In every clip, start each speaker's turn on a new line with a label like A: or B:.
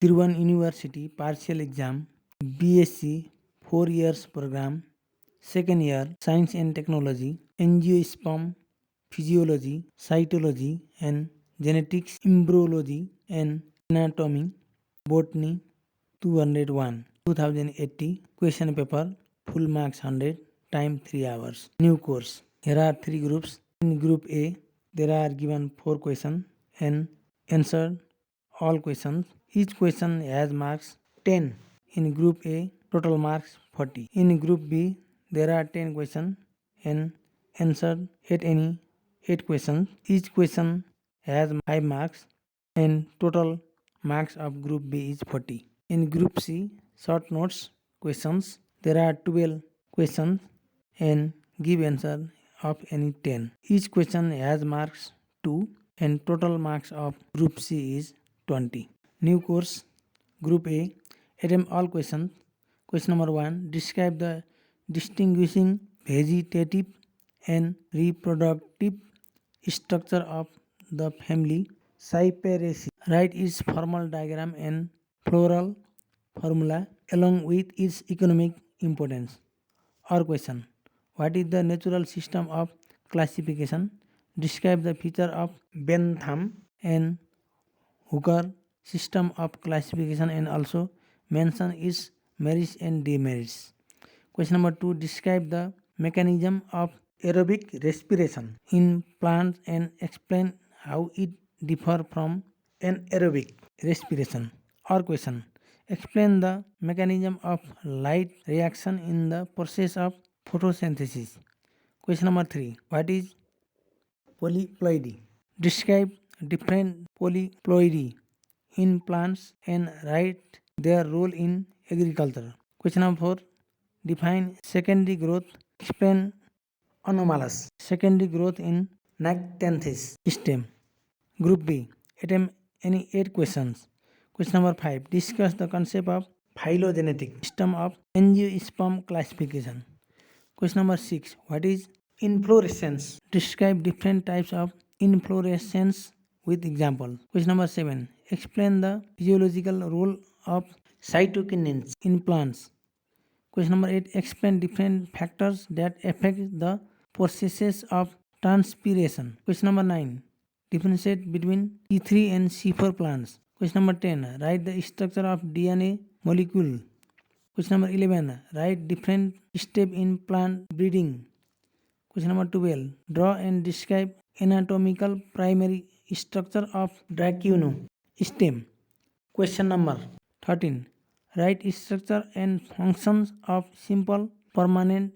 A: Tiruvan University Partial Exam B.Sc 4 years program, second year Science and Technology, Angiosperm, Physiology, Cytology and Genetics, Embryology and Anatomy, Botany 201, 2080, question paper, full marks 100, time 3 hours. New course. Here are 3 groups. In group A, there are given 4 questions and answered all questions. Each question has marks 10. In group A, total marks 40. In group B, there are 10 questions and answered 8 questions. Each question has 5 marks and total marks of group B is 40. In group C, short notes questions, there are 12 questions and give answer of any 10. Each question has marks 2 and total marks of group C is 20. New course, group A, attempt all questions. Question number 1, describe the distinguishing vegetative and reproductive structure of the family Cyperaceae. Write its formal diagram and floral formula along with its economic importance. Or question, what is the natural system of classification? Describe the feature of Bentham and Hooker system of classification and also mention its merits and demerits. Question number 2, describe the mechanism of aerobic respiration in plants and explain how it differs from anaerobic respiration. Or question, explain the mechanism of light reaction in the process of photosynthesis. Question number 3, what is polyploidy? Describe different polyploidy in plants and write their role in agriculture. Question number 4, define secondary growth. Explain anomalous secondary growth in Nactanthes stem. Group B, attempt any 8 questions. Question number 5, discuss the concept of phylogenetic system of angiosperm classification. Question number 6, what is inflorescence? Describe different types of inflorescence with example. Question number 7, explain the physiological role of cytokinins in plants. Question number 8, explain different factors that affect the processes of transpiration. Question number 9, differentiate between C3 and C4 plants. Question number 10, write the structure of DNA molecule. Question number 11, write different steps in plant breeding. Question number 12, draw and describe anatomical primary structure of Dracaena stem. Question number 13, write structure and functions of simple permanent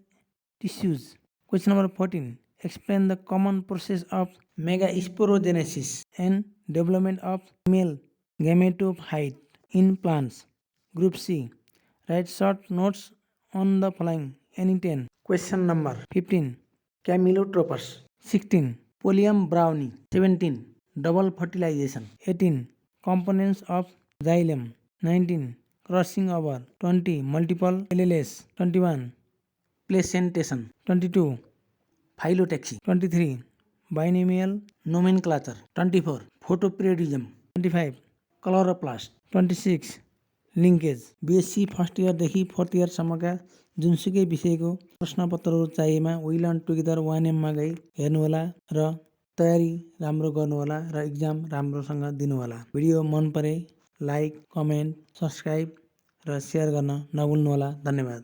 A: tissues. Question number 14, explain the common process of megasporogenesis and development of male gametophyte in plants. Group C, write short notes on the following, any 10. Question number 15, Camelotropus. 16, Polium browni. 17, double fertilization. 18, components of xylem. 19, crossing over. 20, multiple alleles. 21, placentation. 22, phyllotaxy. 23, binomial nomenclature. 24, photoperiodism. 25, chloroplast. 26, linkage. B.Sc first इयरदेखि fourth इयरसम्मका जुनसुकै विषयको प्रश्नपत्रहरू चाहिएमा we learn together 1M गई हेर्नुहोला र तयारी राम्रो गर्नुहोला र इक्जाम राम्रोसँग दिनुहोला। भिडियो मन परे लाइक, कमेन्ट, सब्सक्राइब र सेयर गर्न नभुल्नुहोला। धन्यवाद।